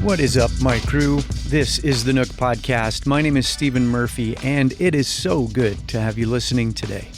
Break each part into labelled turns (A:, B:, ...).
A: What is up, my crew? This is the Nook Podcast. My name is Stephen Murphy, and it is so good to have you listening today.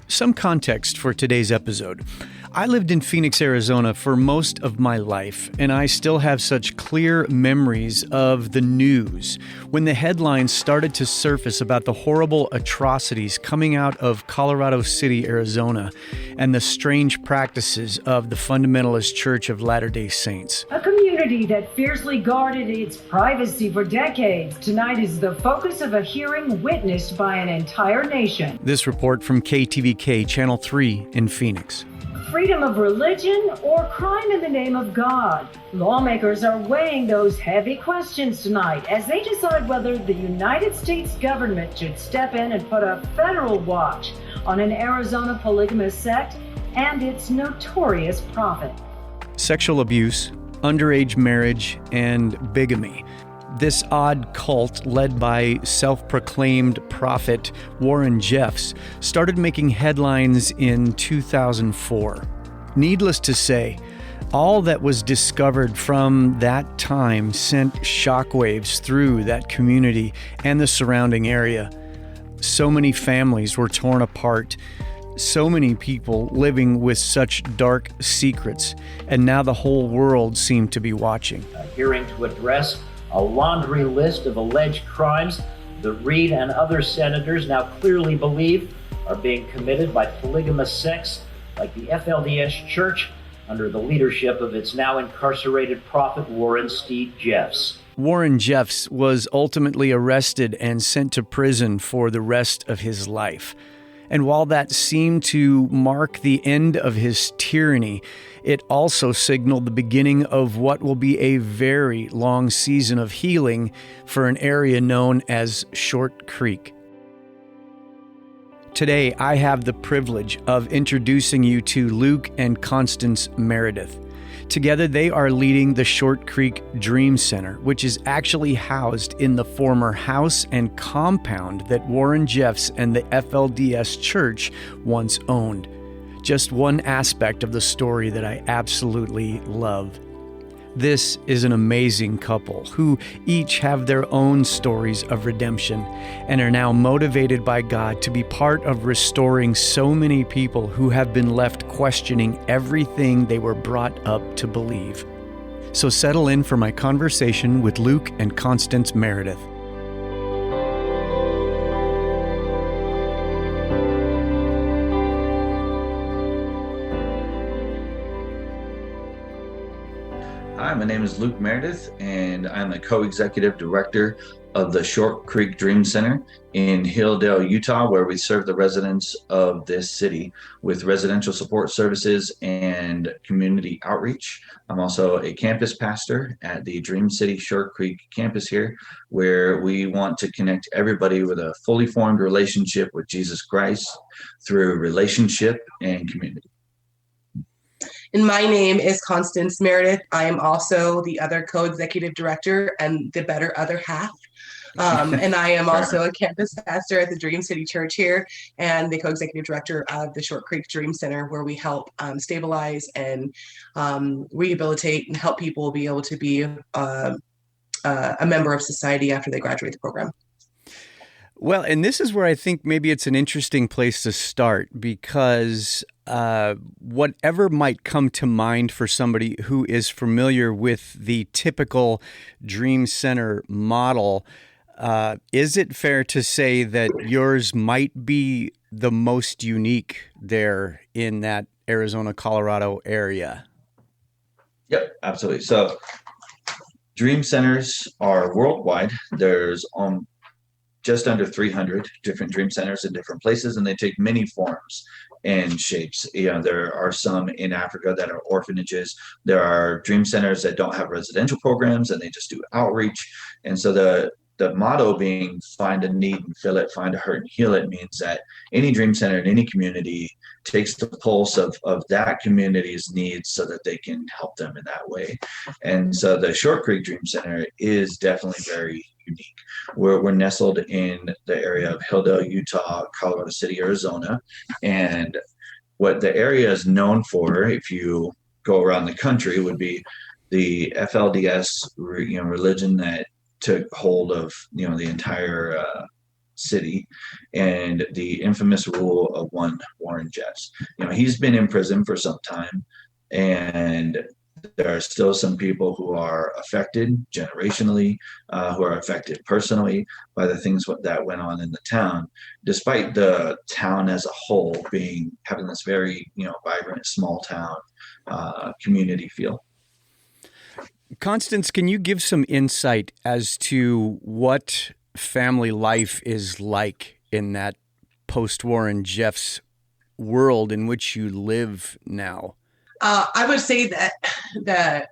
A: Some context for today's episode. I lived in Phoenix, Arizona for most of my life, and I still have such clear memories of the news when the headlines started to surface about the horrible atrocities coming out of Colorado City, Arizona, and the strange practices of the Fundamentalist Church of Latter-day Saints.
B: A community that fiercely guarded its privacy for decades, tonight is the focus of a hearing witnessed by an entire nation.
A: This report from KTVK Channel 3 in Phoenix.
B: Freedom of religion or crime in the name of God? Lawmakers are weighing those heavy questions tonight as they decide whether the United States government should step in and put a federal watch on an Arizona polygamous sect and its notorious prophet.
A: Sexual abuse, underage marriage, and bigamy. This odd cult, led by self-proclaimed prophet Warren Jeffs, started making headlines in 2004. Needless to say, all that was discovered from that time sent shockwaves through that community and the surrounding area. So many families were torn apart, so many people living with such dark secrets, and now the whole world seemed to be watching.
C: A hearing to address a laundry list of alleged crimes that Reid and other senators now clearly believe are being committed by polygamous sects like the FLDS Church under the leadership of its now incarcerated prophet Warren Steve Jeffs.
A: Warren Jeffs was ultimately arrested and sent to prison for the rest of his life. And while that seemed to mark the end of his tyranny, it also signaled the beginning of what will be a very long season of healing for an area known as Short Creek. Today, I have the privilege of introducing you to Luke and Konstance Merideth. Together, they are leading the Short Creek Dream Center, which is actually housed in the former house and compound that Warren Jeffs and the FLDS Church once owned. Just one aspect of the story that I absolutely love. This is an amazing couple who each have their own stories of redemption and are now motivated by God to be part of restoring so many people who have been left questioning everything they were brought up to believe. So settle in for my conversation with Luke and Konstance Merideth.
D: Hi, my name is Luke Merideth, and I'm the co-executive director of the Short Creek Dream Center in Hildale, Utah, where we serve the residents of this city with residential support services and community outreach. I'm also a campus pastor at the Dream City Short Creek campus here, where we want to connect everybody with a fully formed relationship with Jesus Christ through relationship and community.
E: And my name is Konstance Merideth. I am also the other co-executive director and the better other half. And I am also a campus pastor at the Dream City Church here and the co-executive director of the Short Creek Dream Center, where we help stabilize and rehabilitate and help people be able to be a member of society after they graduate the program.
A: Well, and this is where I think maybe it's an interesting place to start, because whatever might come to mind for somebody who is familiar with the typical Dream Center model, is it fair to say that yours might be the most unique there in that Arizona, Colorado area?
D: Yep, absolutely. So Dream Centers are worldwide. There's just under 300 different dream centers in different places, and they take many forms and shapes. There are some in Africa that are orphanages. There are dream centers that don't have residential programs and they just do outreach. And so the motto being find a need and fill it, find a hurt and heal it, means that any dream center in any community takes the pulse of that community's needs so that they can help them in that way. And so the Short Creek Dream Center is definitely very unique. We're nestled in the area of Hildale, Utah, Colorado City, Arizona. And what the area is known for, if you go around the country, would be the FLDS, religion that took hold of, the entire city, and the infamous rule of one Warren Jeffs. He's been in prison for some time, and there are still some people who are affected generationally, who are affected personally by the things that went on in the town, despite the town as a whole having this very, vibrant small town community feel.
A: Konstance, can you give some insight as to what family life is like in that post-Warren Jeffs world in which you live now?
E: I would say that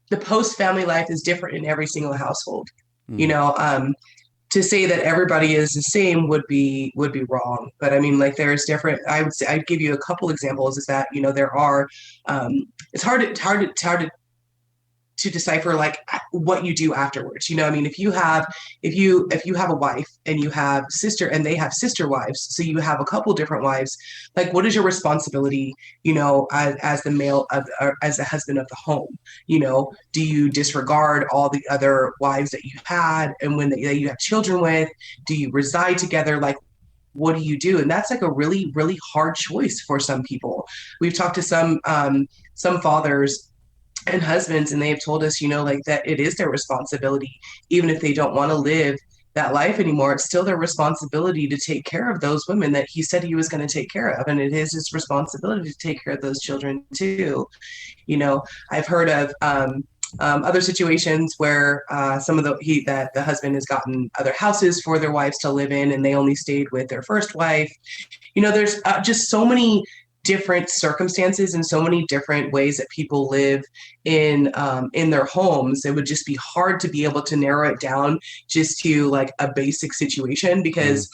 E: the post-family life is different in every single household. To say that everybody is the same would be wrong. But I mean, like, there's different. I would say I'd give you a couple examples. Is that there are. It's hard to decipher like what you do afterwards. I mean, if you have a wife and you have sister and they have sister wives, so you have a couple different wives, like, what is your responsibility, as the male or as the husband of the home? Do you disregard all the other wives that you had and that you have children with? Do you reside together? Like, what do you do? And that's like a really, really hard choice for some people. We've talked to some fathers and husbands, and they have told us, like, that it is their responsibility, even if they don't want to live that life anymore. It's still their responsibility to take care of those women that he said he was going to take care of. And it is his responsibility to take care of those children too. I've heard of other situations where the husband has gotten other houses for their wives to live in, and they only stayed with their first wife. There's just so many different circumstances and so many different ways that people live in their homes. It would just be hard to be able to narrow it down just to like a basic situation, because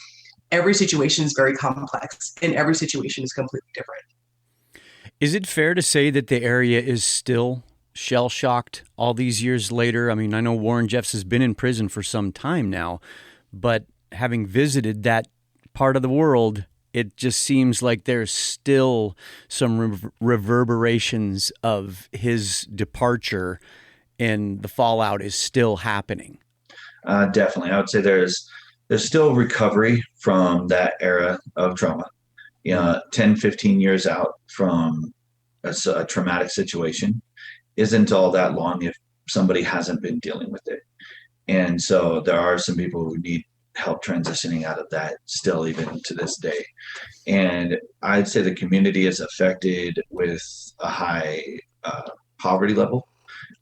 E: every situation is very complex and every situation is completely different.
A: Is it fair to say that the area is still shell-shocked all these years later? I mean, I know Warren Jeffs has been in prison for some time now, but having visited that part of the world, it just seems like there's still some reverberations of his departure, and the fallout is still happening.
D: Definitely. I would say there's still recovery from that era of trauma. 10, 15 years out from a traumatic situation isn't all that long if somebody hasn't been dealing with it. And so there are some people who need help transitioning out of that still, even to this day. And I'd say the community is affected with a high poverty level.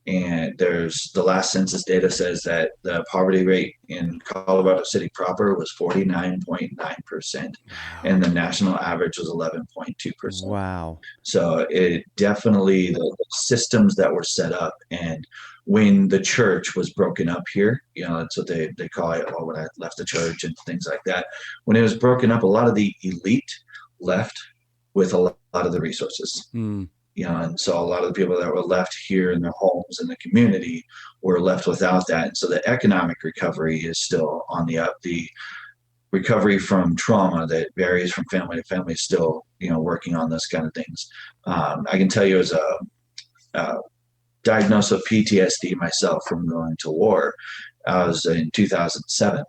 D: And the last census data says that the poverty rate in Colorado City proper was 49.9%, and the national average was 11.2%.
A: Wow.
D: So it definitely, the systems that were set up, and when the church was broken up here, that's what they call it, when I left the church and things like that. When it was broken up, a lot of the elite left with a lot of the resources. And so a lot of the people that were left here in their homes in the community were left without that. And so the economic recovery is still on the up. The recovery from trauma that varies from family to family is still, working on this kind of things. I can tell you, as a diagnosed with PTSD myself from going to war, I was in 2007.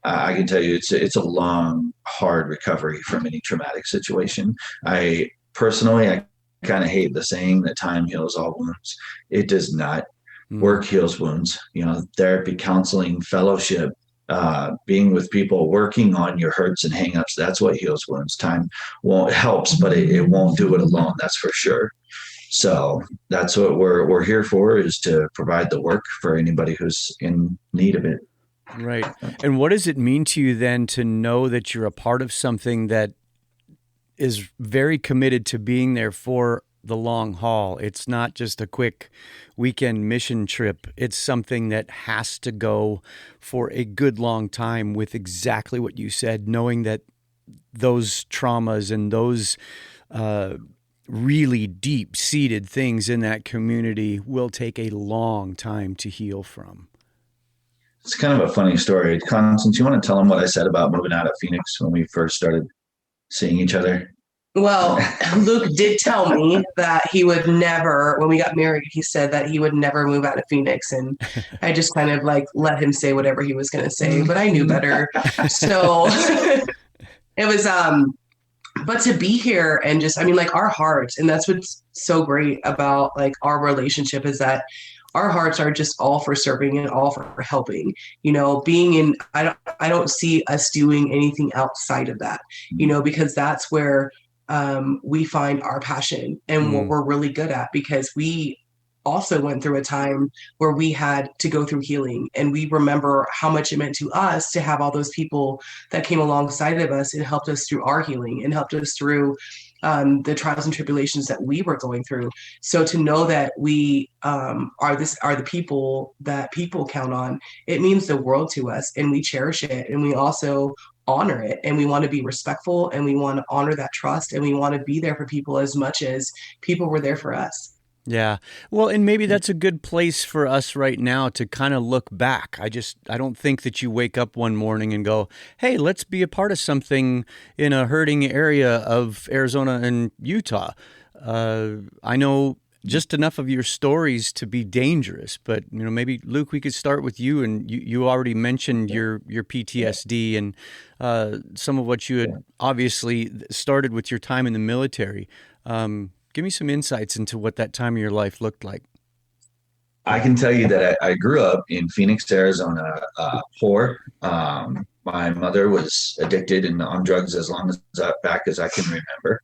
D: I can tell you it's a long, hard recovery from any traumatic situation. I kind of hate the saying that time heals all wounds. It does not. Work heals wounds. Therapy, counseling, fellowship, being with people, working on your hurts and hangups, that's what heals wounds. Time helps, but it won't do it alone. That's for sure. So that's what we're here for, is to provide the work for anybody who's in need of it.
A: Right. And what does it mean to you then to know that you're a part of something that is very committed to being there for the long haul? It's not just a quick weekend mission trip. It's something that has to go for a good long time, with exactly what you said, knowing that those traumas and those really deep-seated things in that community will take a long time to heal from.
D: It's kind of a funny story. Konstance, you want to tell them what I said about moving out of Phoenix when we first started seeing each other?
E: Well, Luke did tell me that he would never, when we got married, he said that he would never move out of Phoenix. And I just kind of like let him say whatever he was going to say, but I knew better. So it was, but to be here and just, I mean, like our hearts, and that's what's so great about like our relationship is that our hearts are just all for serving and all for helping, you know, being in, I don't see us doing anything outside of that, you know, because that's where we find our passion and what we're really good at, because we also went through a time where we had to go through healing, and we remember how much it meant to us to have all those people that came alongside of us and helped us through our healing and helped us through the trials and tribulations that we were going through. So to know that we are the people that people count on, it means the world to us, and we cherish it, and we also honor it, and we want to be respectful, and we want to honor that trust, and we want to be there for people as much as people were there for us.
A: Yeah. Well, and maybe that's a good place for us right now to kind of look back. I don't think that you wake up one morning and go, hey, let's be a part of something in a hurting area of Arizona and Utah. I know just enough of your stories to be dangerous, but you know, maybe Luke, we could start with you. And you already mentioned your PTSD and some of what you had obviously started with your time in the military. Give me some insights into what that time of your life looked like.
D: I can tell you that I grew up in Phoenix, Arizona, poor. My mother was addicted and on drugs as long as back as I can remember.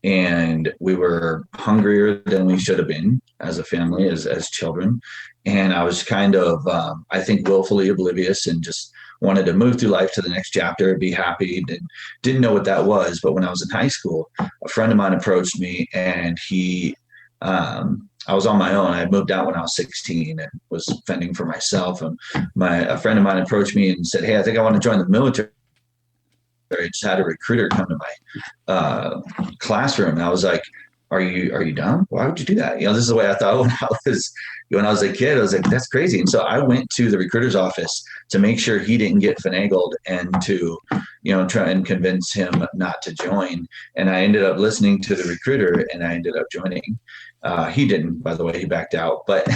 D: And we were hungrier than we should have been as a family, as children. And I was kind of, I think, willfully oblivious and just wanted to move through life to the next chapter, be happy, didn't know what that was. But when I was in high school, a friend of mine approached me, and I was on my own. I moved out when I was 16 and was fending for myself. And a friend of mine approached me and said, hey, I think I want to join the military. I just had a recruiter come to my classroom. And I was like, are you dumb? Why would you do that? You know, this is the way I thought when I was a kid. I was like, that's crazy. And so I went to the recruiter's office to make sure he didn't get finagled and to, you know, try and convince him not to join. And I ended up listening to the recruiter, and I ended up joining. He didn't, by the way, he backed out. But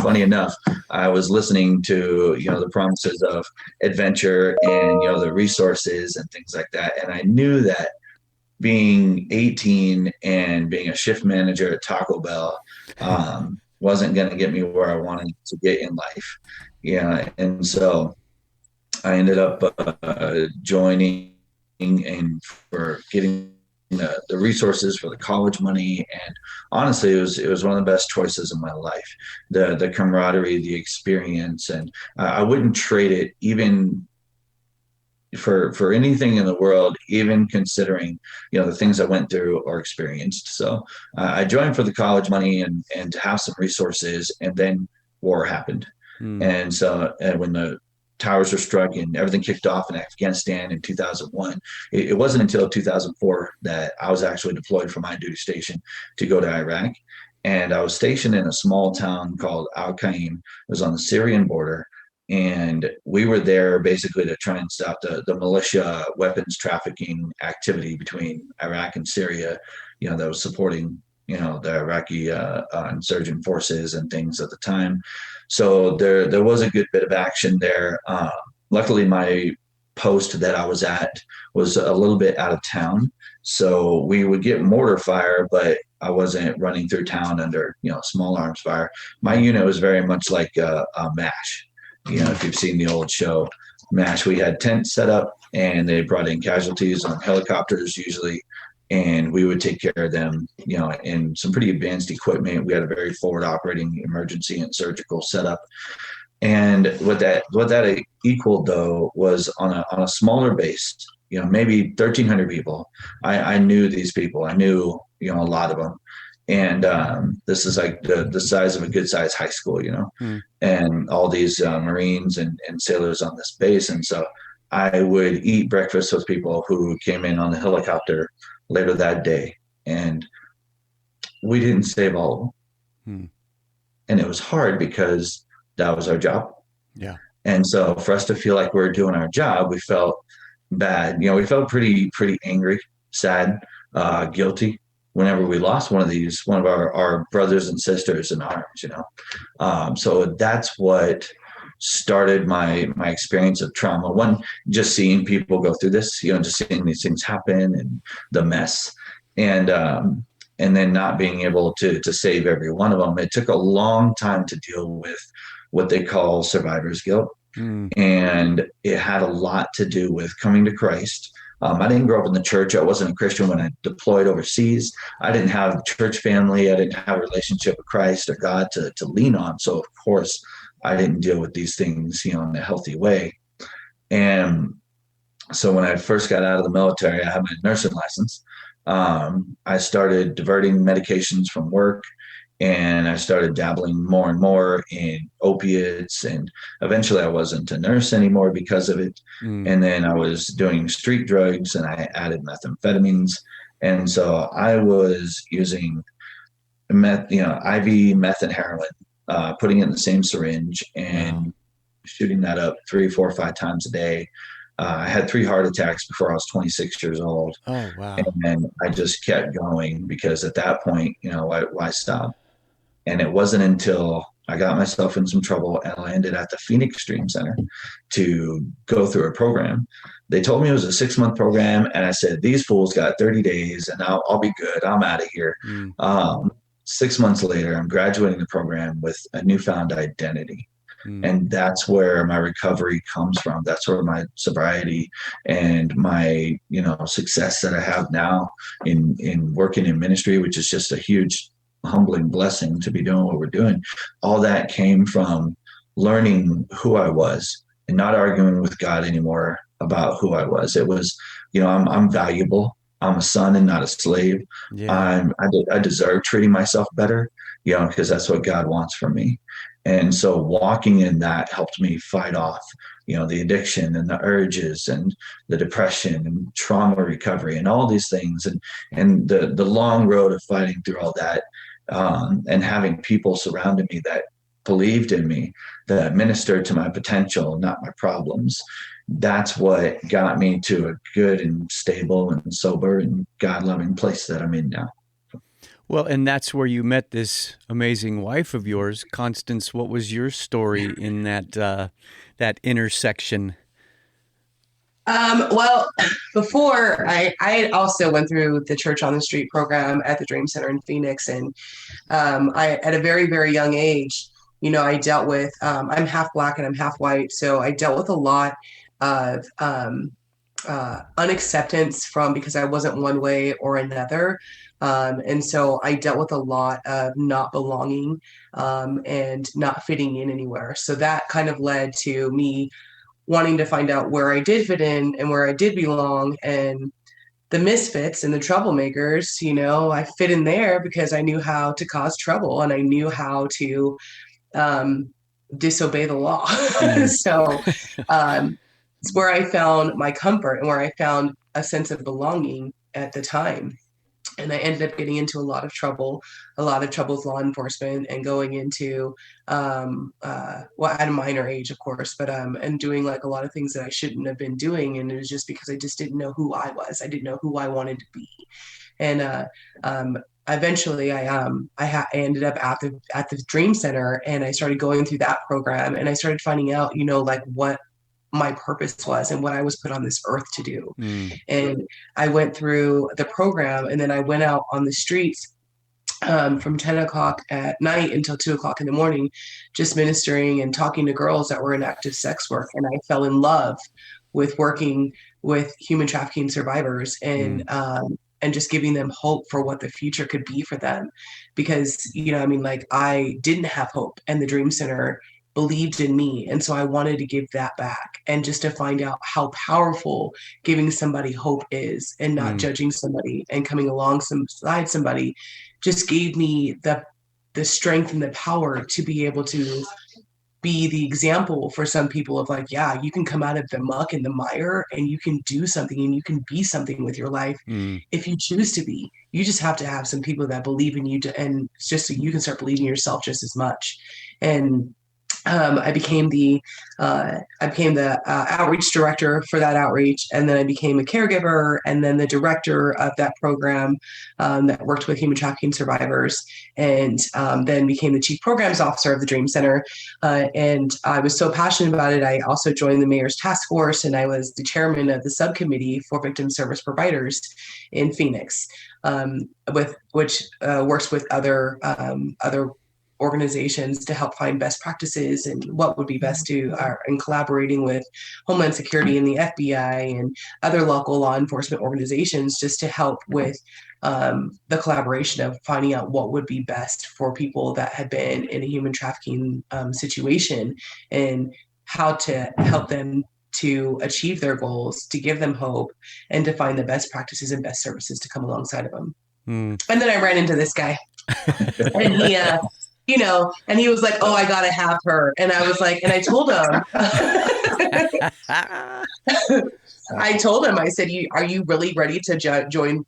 D: funny enough, I was listening to, you know, the promises of adventure and, you know, the resources and things like that. And I knew that being 18 and being a shift manager at Taco Bell wasn't going to get me where I wanted to get in life. Yeah. And so I ended up joining and for getting the resources for the college money. And honestly, it was one of the best choices in my life. The camaraderie, the experience, and I wouldn't trade it even for anything in the world, even considering, you know, the things I went through or experienced. So I joined for the college money and to have some resources, and then war happened. And so when the towers were struck and everything kicked off in Afghanistan in 2001, it wasn't until 2004 that I was actually deployed from my duty station to go to Iraq. And I was stationed in a small town called Al Qaim. It was on the Syrian border. And we were there basically to try and stop the militia weapons trafficking activity between Iraq and Syria, you know, that was supporting, you know, the Iraqi insurgent forces and things at the time. So there was a good bit of action there. Luckily, my post that I was at was a little bit out of town. So we would get mortar fire, but I wasn't running through town under, you know, small arms fire. My unit was very much like a MASH. You know, if you've seen the old show MASH, we had tents set up, and they brought in casualties on helicopters usually, and we would take care of them, you know, in some pretty advanced equipment. We had a very forward operating emergency and surgical setup. And what that equaled though was on a smaller base, you know, maybe 1,300 people. I knew these people. I knew, you know, a lot of them. And this is like the size of a good sized high school, you know, and all these Marines and sailors on this base. And so I would eat breakfast with people who came in on the helicopter later that day. And we didn't save all of them. And it was hard because that was our job. Yeah. And so for us to feel like we were doing our job, we felt bad. You know, we felt pretty angry, sad. guilty whenever we lost one of our brothers and sisters in arms, so that's what started my experience of trauma. One, just seeing people go through this, just seeing these things happen and the mess, and then not being able to save every one of them. It took a long time to deal with what they call survivor's guilt. And it had a lot to do with coming to Christ. I didn't grow up in the church. I wasn't a Christian when I deployed overseas. I didn't have a church family. I didn't have a relationship with Christ or God to lean on. So of course I didn't deal with these things, in a healthy way. And so when I first got out of the military, I had my nursing license. I started diverting medications from work, and I started dabbling more and more in opiates. And eventually I wasn't a nurse anymore because of it. And then I was doing street drugs, and I added methamphetamines. And so I was using IV meth and heroin, putting it in the same syringe and shooting that up 3, 4, 5 times a day. I had 3 heart attacks before I was 26 years old.
A: Oh, wow.
D: And I just kept going because at that point, why stop? And it wasn't until I got myself in some trouble and I ended at the Phoenix Dream Center to go through a program. They told me it was a 6-month program, and I said, these fools got 30 days and I'll be good. I'm out of here. 6 months later, I'm graduating the program with a newfound identity. And that's where my recovery comes from. That's where my sobriety and my, success that I have now in working in ministry, which is just a huge humbling blessing to be doing what we're doing. All that came from learning who I was and not arguing with God anymore about who I was. It was, I'm valuable. I'm a son and not a slave. Yeah. I deserve treating myself better, because that's what God wants from me. And so walking in that helped me fight off, the addiction and the urges and the depression and trauma recovery and all these things. And the long road of fighting through all that, and having people surrounding me that believed in me, that ministered to my potential, not my problems. That's what got me to a good and stable and sober and God-loving place that I'm in now.
A: Well, and that's where you met this amazing wife of yours, Konstance. What was your story in that intersection?
E: Well, before I also went through the Church on the Street program at the Dream Center in Phoenix, and I at a very, very young age, I dealt with. I'm half Black and I'm half white, so I dealt with a lot of unacceptance because I wasn't one way or another. And so I dealt with a lot of not belonging and not fitting in anywhere. So that kind of led to me wanting to find out where I did fit in and where I did belong. And the misfits and the troublemakers, I fit in there because I knew how to cause trouble and I knew how to disobey the law. So it's where I found my comfort and where I found a sense of belonging at the time. And I ended up getting into a lot of trouble with law enforcement and going into, at a minor age, of course, but and doing like a lot of things that I shouldn't have been doing. And it was just because I just didn't know who I was. I didn't know who I wanted to be. And eventually I ended up at the Dream Center, and I started going through that program, and I started finding out, like what my purpose was and what I was put on this earth to do. And I went through the program, and then I went out on the streets from 10 o'clock at night until 2 o'clock in the morning, just ministering and talking to girls that were in active sex work. And I fell in love with working with human trafficking survivors and just giving them hope for what the future could be for them. Because, I didn't have hope, and the Dream Center believed in me. And so I wanted to give that back, and just to find out how powerful giving somebody hope is, and not judging somebody and coming alongside somebody just gave me the strength and the power to be able to be the example for some people of like, yeah, you can come out of the muck and the mire and you can do something and you can be something with your life if you choose to be. You just have to have some people that believe in you and just so you can start believing in yourself just as much. And I became the outreach director for that outreach, and then I became a caregiver, and then the director of that program that worked with human trafficking survivors, and then became the chief programs officer of the Dream Center. And I was so passionate about it, I also joined the mayor's task force, and I was the chairman of the subcommittee for victim service providers in Phoenix, which works with other organizations to help find best practices and what would be best to in collaborating with Homeland Security and the FBI and other local law enforcement organizations, just to help with the collaboration of finding out what would be best for people that had been in a human trafficking situation, and how to help them to achieve their goals, to give them hope, and to find the best practices and best services to come alongside of them. And then I ran into this guy, and he and he was like, "Oh, I gotta have her." And I was like, and I told him, I said, "Are you really ready to join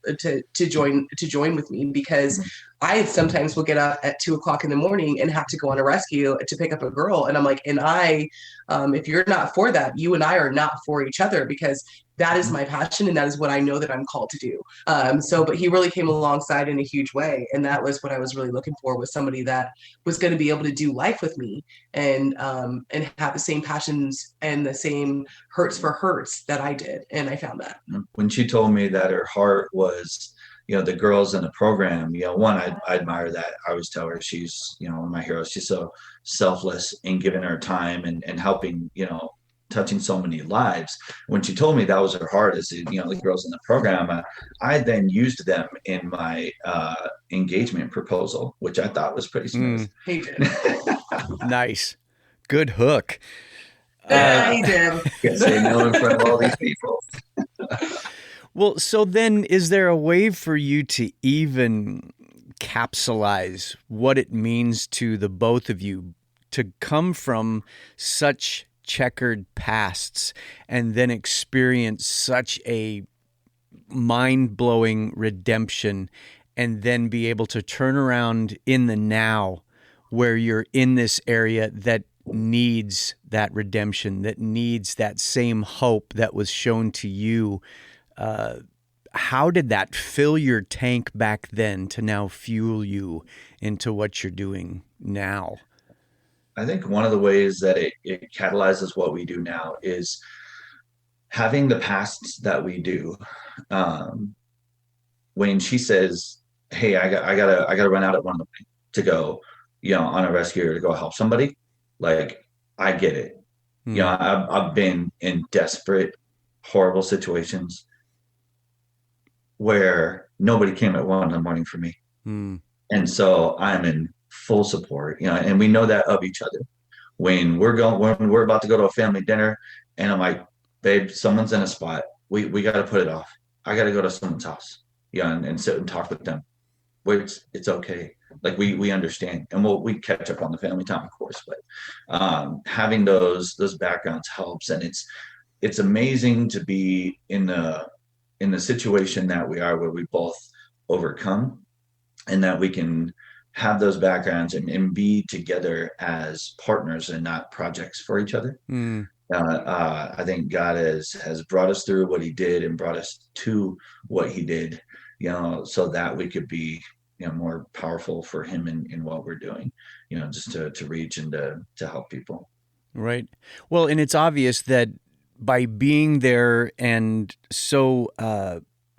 E: with me?" Because I sometimes will get up at 2:00 in the morning and have to go on a rescue to pick up a girl. And I'm like, if you're not for that, you and I are not for each other, because that is my passion, and that is what I know that I'm called to do. But he really came alongside in a huge way. And that was what I was really looking for, was somebody that was going to be able to do life with me and have the same passions and the same hurts for hurts that I did. And I found that.
D: When she told me that her heart was, the girls in the program, one, I admire that. I always tell her she's, one of my heroes. She's so selfless in giving her time and helping, touching so many lives. When she told me that was her heart, is the girls in the program, I then used them in my engagement proposal, which I thought was pretty smooth.
E: He did.
A: Nice, good hook.
E: He did.
D: Can't say no in front of all these people.
A: Well, so then, is there a way for you to even capsulize what it means to the both of you to come from such checkered pasts and then experience such a mind-blowing redemption, and then be able to turn around in the now, where you're in this area that needs that redemption, that needs that same hope that was shown to you? How did that fill your tank back then to now fuel you into what you're doing now?
D: I think one of the ways that it catalyzes what we do now is having the past that we do. When she says, "Hey, I gotta run out at 1 a.m. to go, on a rescue or to go help somebody," like, I get it. I've been in desperate, horrible situations where nobody came at 1 a.m. for me. And so I'm in full support, and we know that of each other. When we're about to go to a family dinner, and I'm like, "Babe, someone's in a spot. We got to put it off. I got to go to someone's house, and sit and talk with them." Which, it's okay. Like, we understand, and we catch up on the family time, of course. But having those backgrounds helps, and it's amazing to be in the situation that we are, where we both overcome, and that we can have those backgrounds and be together as partners and not projects for each other. I think God has brought us through what he did and brought us to what he did, so that we could be, more powerful for him in what we're doing, just to reach and to help people.
A: Right. Well, and it's obvious that by being there and so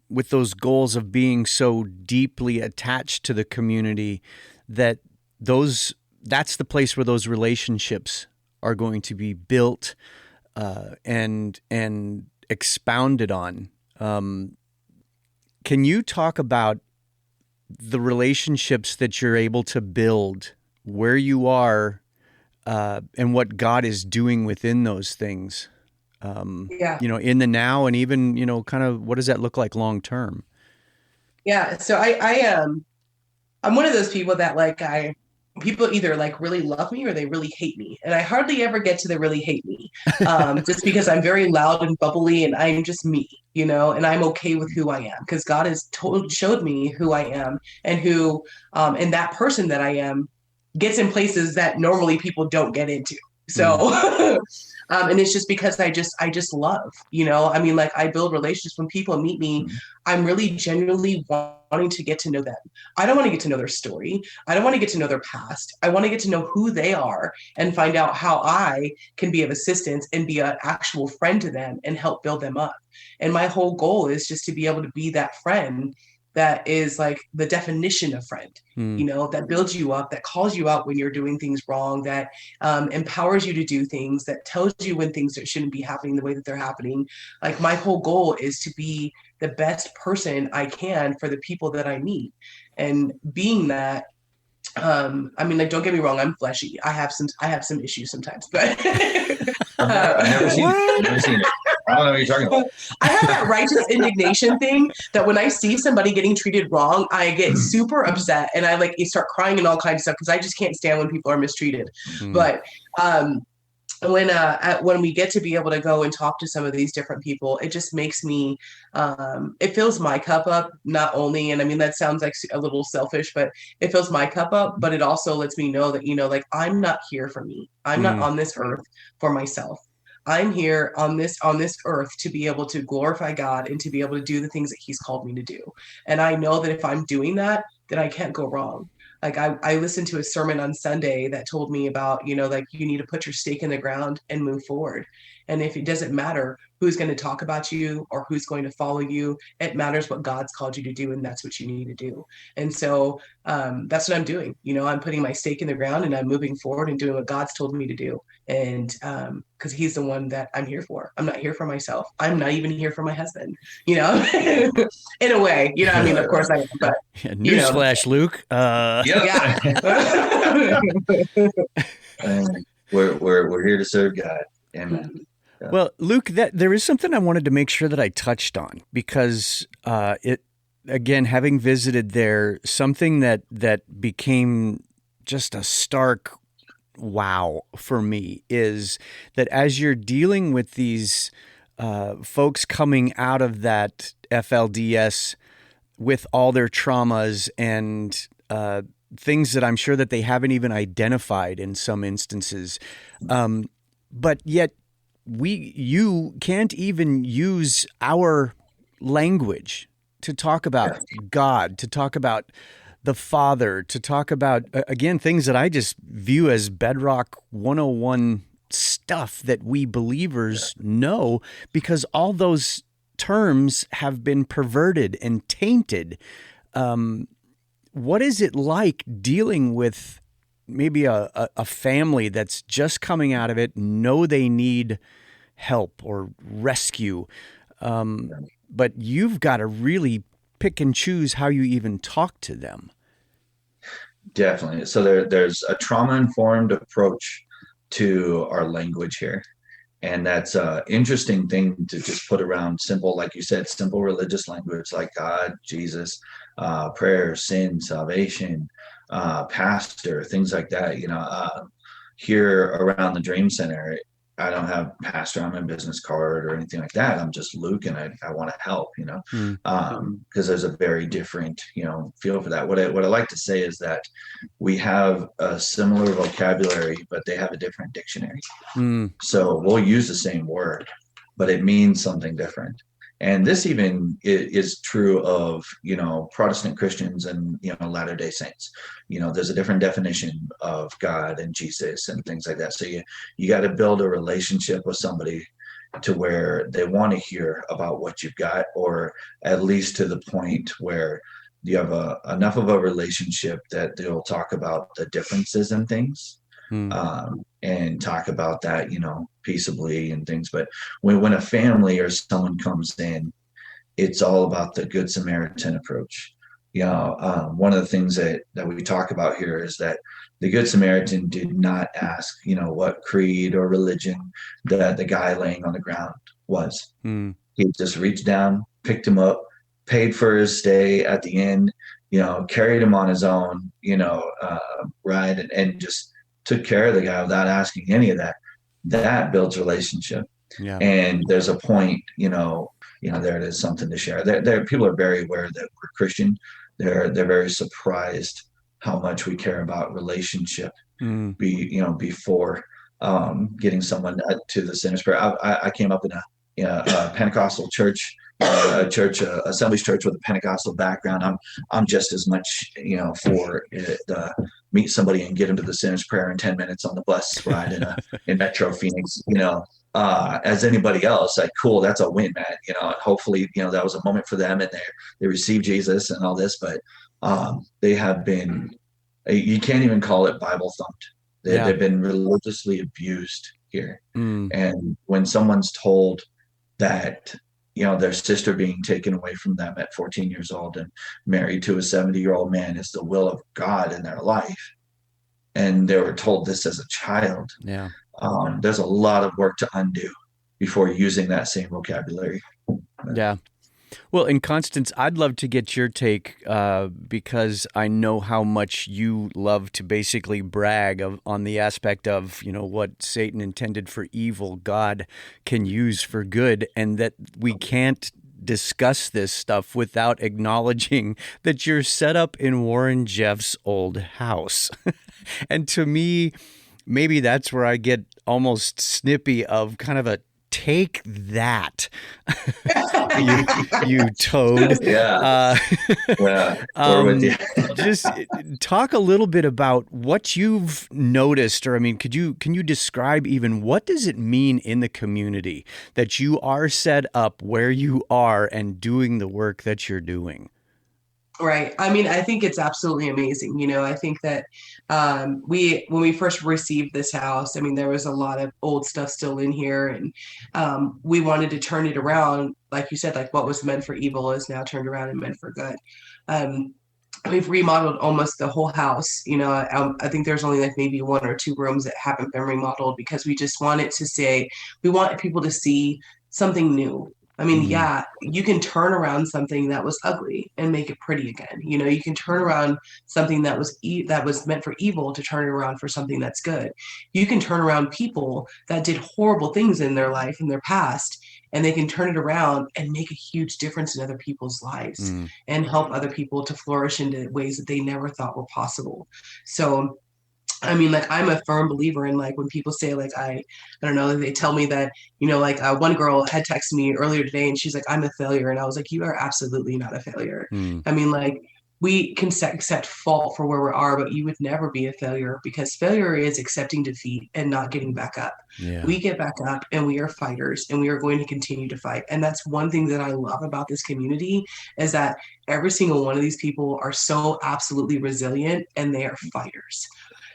A: with those goals of being so deeply attached to the community, that's the place where those relationships are going to be built and expounded on. Can you talk about the relationships that you're able to build where you are and what God is doing within those things? In the now, and even, kind of what does that look like long term?
E: Yeah. So I'm one of those people that people either really love me or they really hate me. And I hardly ever get to the really hate me, just because I'm very loud and bubbly and I'm just me, and I'm okay with who I am, because God has showed me who I am and who, and that person that I am gets in places that normally people don't get into. So, and it's just because I just love, I mean, like I build relationships when people meet me, I'm really genuinely wanting to get to know them. I don't want to get to know their story. I don't want to get to know their past. I want to get to know who they are and find out how I can be of assistance and be an actual friend to them and help build them up. And my whole goal is just to be able to be that friend that is like the definition of friend, that builds you up, that calls you out when you're doing things wrong, that empowers you to do things, that tells you when things that shouldn't be happening the way that they're happening. Like my whole goal is to be the best person I can for the people that I meet. And being that, I mean, like, don't get me wrong, I'm fleshy. I have some issues sometimes, but
D: I've never seen it. I don't know what you're talking about.
E: I have that righteous indignation thing that when I see somebody getting treated wrong, I get super upset and I start crying and all kinds of stuff because I just can't stand when people are mistreated. But when we get to be able to go and talk to some of these different people, it just makes me, it fills my cup up, not only, and I mean, that sounds like a little selfish, but it fills my cup up, but it also lets me know that, like, I'm not here for me. I'm not on this earth for myself. I'm here on this earth to be able to glorify God and to be able to do the things that he's called me to do. And I know that if I'm doing that, then I can't go wrong. Like I listened to a sermon on Sunday that told me about, like you need to put your stake in the ground and move forward. And if it doesn't matter who's going to talk about you or who's going to follow you, it matters what God's called you to do. And that's what you need to do. And so that's what I'm doing. I'm putting my stake in the ground and I'm moving forward and doing what God's told me to do. And because he's the one that I'm here for. I'm not here for myself. I'm not even here for my husband, in a way, I mean, of course I am, but
A: newsflash, Luke.
E: Yeah.
D: We're here to serve God. Amen. Yeah.
A: Well, Luke, there is something I wanted to make sure that I touched on because again, having visited there, something that became just a stark wow for me is that as you're dealing with these folks coming out of that FLDS with all their traumas and things that I'm sure that they haven't even identified in some instances, but yet you can't even use our language to talk about God, to talk about the Father, to talk about, again, things that I just view as bedrock 101 stuff that we believers know, because all those terms have been perverted and tainted. What is it like dealing with maybe a family that's just coming out of it, know they need help or rescue, but you've got to really pick and choose how you even talk to them?
D: Definitely. So there's a trauma-informed approach to our language here. And that's an interesting thing to just put around simple, like you said, simple religious language like God, Jesus, prayer, sin, salvation, pastor, things like that. Here around the Dream Center, I don't have pastor on my business card or anything like that. I'm just Luke, and I want to help, because there's a very different, feel for that. What I like to say is that we have a similar vocabulary, but they have a different dictionary. So we'll use the same word, but it means something different. And this even is true of, Protestant Christians and, Latter-day Saints. There's a different definition of God and Jesus and things like that. So you got to build a relationship with somebody to where they want to hear about what you've got, or at least to the point where you have enough of a relationship that they'll talk about the differences in things. And talk about that, peaceably and things. But when a family or someone comes in, it's all about the Good Samaritan approach. One of the things that we talk about here is that the Good Samaritan did not ask, what creed or religion that the guy laying on the ground was. He just reached down, picked him up, paid for his stay at the inn, carried him on his own, ride, and just took care of the guy without asking any of that. That builds relationship. Yeah. And there's a point, there it is, something to share. There people are very aware that we're Christian. They're very surprised how much we care about relationship
A: Mm.
D: before getting someone to the sinner's prayer. I came up in a Pentecostal church, Assemblies Church with a Pentecostal background. I'm just as much for meet somebody and get them to the sinner's prayer in 10 minutes on the bus ride in Metro Phoenix, as anybody else. Like, cool, that's a win, man. Hopefully, that was a moment for them and they received Jesus and all this, but they have been, you can't even call it Bible thumped. They've been religiously abused here.
A: Mm.
D: And when someone's told that, their sister being taken away from them at 14 years old and married to a 70-year-old man is the will of God in their life, and they were told this as a child, there's a lot of work to undo before using that same vocabulary.
A: Yeah. Well, and Konstance, I'd love to get your take because I know how much you love to basically brag on the aspect of, what Satan intended for evil, God can use for good, and that we can't discuss this stuff without acknowledging that you're set up in Warren Jeff's old house. And to me, maybe that's where I get almost snippy of kind of a take that, you toad.
D: Yeah. We're with you.
A: Just talk a little bit about what you've noticed, or can you describe even what does it mean in the community that you are set up where you are and doing the work that you're doing?
E: Right. I think it's absolutely amazing. I think that when we first received this house, there was a lot of old stuff still in here, and we wanted to turn it around. Like you said, like what was meant for evil is now turned around and meant for good. We've remodeled almost the whole house. I think there's only like maybe 1 or 2 rooms that haven't been remodeled because we just wanted to say, we want people to see something new. You can turn around something that was ugly and make it pretty again. You can turn around something that was meant for evil to turn it around for something that's good. You can turn around people that did horrible things in their life, in their past, and they can turn it around and make a huge difference in other people's lives and help other people to flourish into ways that they never thought were possible. So I'm a firm believer in, like, when people say, like, I don't know, they tell me that, one girl had texted me earlier today and she's like, I'm a failure. And I was like, you are absolutely not a failure. We can accept fault for where we are, but you would never be a failure, because failure is accepting defeat and not getting back up.
A: Yeah.
E: We get back up and we are fighters, and we are going to continue to fight. And that's one thing that I love about this community, is that every single one of these people are so absolutely resilient, and they are fighters.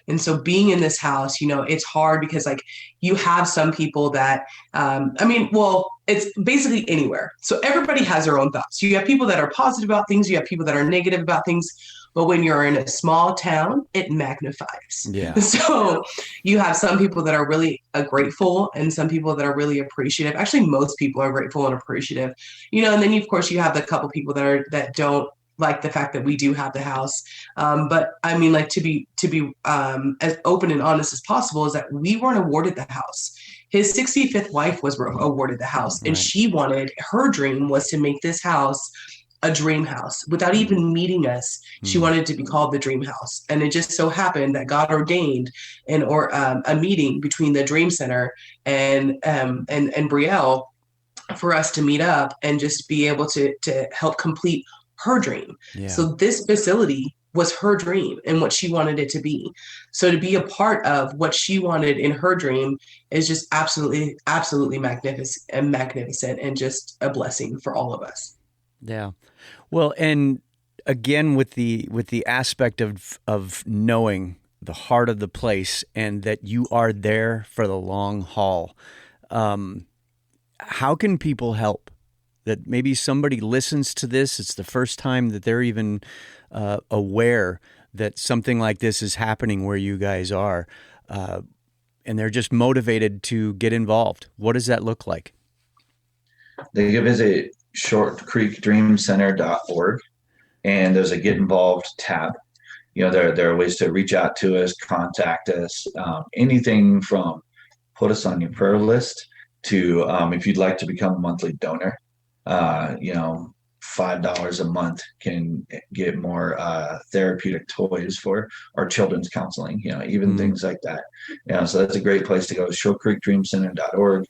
E: And so being in this house, it's hard because, like, you have some people that, it's basically anywhere. So everybody has their own thoughts. You have people that are positive about things. You have people that are negative about things. But when you're in a small town, it magnifies.
A: Yeah.
E: So you have some people that are really grateful, and some people that are really appreciative. Actually, most people are grateful and appreciative, and then of course you have the couple people that don't like the fact that we do have the house. But to be as open and honest as possible, is that we weren't awarded the house. His 65th wife was awarded the house, and her dream was to make this house a dream house. Without even meeting us, she wanted to be called the dream house. And it just so happened that God ordained a meeting between the Dream Center and Brielle for us to meet up and just be able to help complete her dream.
A: Yeah.
E: So this facility was her dream and what she wanted it to be. So to be a part of what she wanted in her dream is just absolutely, absolutely magnificent and just a blessing for all of us.
A: Yeah. Well, and again, with the aspect of knowing the heart of the place and that you are there for the long haul, how can people help? That maybe somebody listens to this, it's the first time that they're even aware that something like this is happening where you guys are, and they're just motivated to get involved. What does that look like?
D: They can visit shortcreekdreamcenter.org, and there's a Get Involved tab. There are ways to reach out to us, contact us, anything from put us on your prayer list to if you'd like to become a monthly donor. $5 a month can get more therapeutic toys for our children's counseling, even things like that. So that's a great place to go, showcreekdreamcenter.org.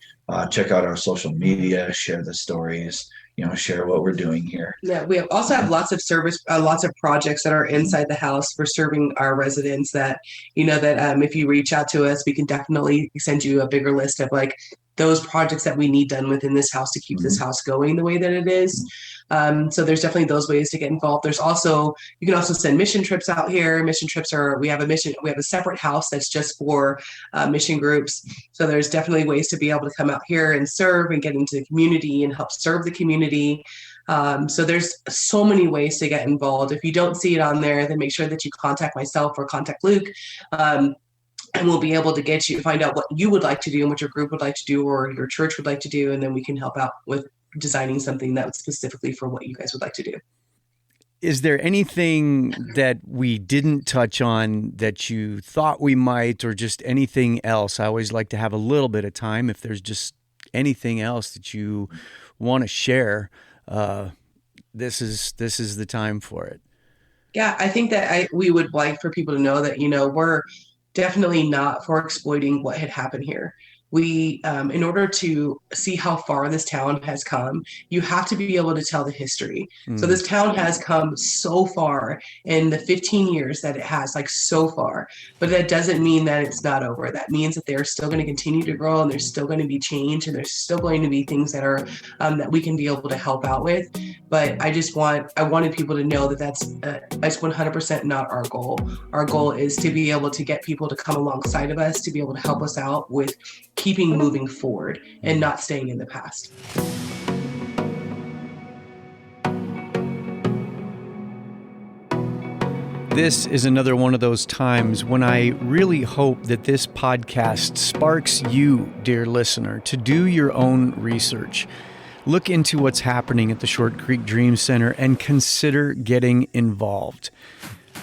D: Check out our social media, share the stories, share what we're doing here.
E: Yeah, we also have lots of service, lots of projects that are inside the house for serving our residents that, if you reach out to us, we can definitely send you a bigger list of like those projects that we need done within this house to keep this house going the way that it is. So there's definitely those ways to get involved. You can also send mission trips out here. Mission trips we have a separate house that's just for mission groups. So there's definitely ways to be able to come out here and serve and get into the community and help serve the community. So there's so many ways to get involved. If you don't see it on there, then make sure that you contact myself or contact Luke. And we'll be able to find out what you would like to do and what your group would like to do or your church would like to do. And then we can help out with designing something that was specifically for what you guys would like to do.
A: Is there anything that we didn't touch on that you thought we might, or just anything else? I always like to have a little bit of time. If there's just anything else that you want to share, this is the time for it.
E: Yeah, I think that we would like for people to know that, we're definitely not for exploiting what had happened here. We, in order to see how far this town has come, you have to be able to tell the history. So this town has come so far in the 15 years that it has, like so far, but that doesn't mean that it's not over. That means that they're still going to continue to grow and there's still going to be change and there's still going to be things that are, that we can be able to help out with. But I wanted people to know that that's 100% not our goal. Our goal is to be able to get people to come alongside of us, to be able to help us out with keeping moving forward and not staying in the past.
A: This is another one of those times when I really hope that this podcast sparks you, dear listener, to do your own research. Look into what's happening at the Short Creek Dream Center and consider getting involved.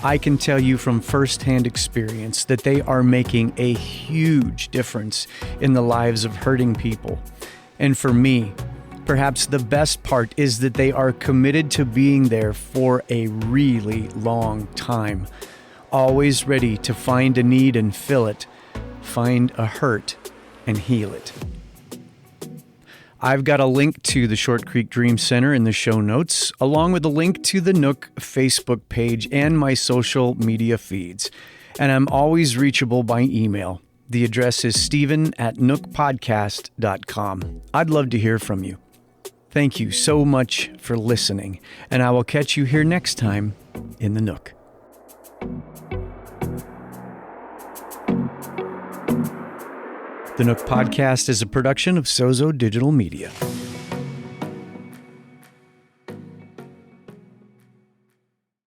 A: I can tell you from firsthand experience that they are making a huge difference in the lives of hurting people. And for me, perhaps the best part is that they are committed to being there for a really long time, always ready to find a need and fill it, find a hurt and heal it. I've got a link to the Short Creek Dream Center in the show notes, along with a link to the Nook Facebook page and my social media feeds. And I'm always reachable by email. The address is steven@nookpodcast.com. I'd love to hear from you. Thank you so much for listening, and I will catch you here next time in the Nook. The Nook Podcast is a production of Sozo Digital Media.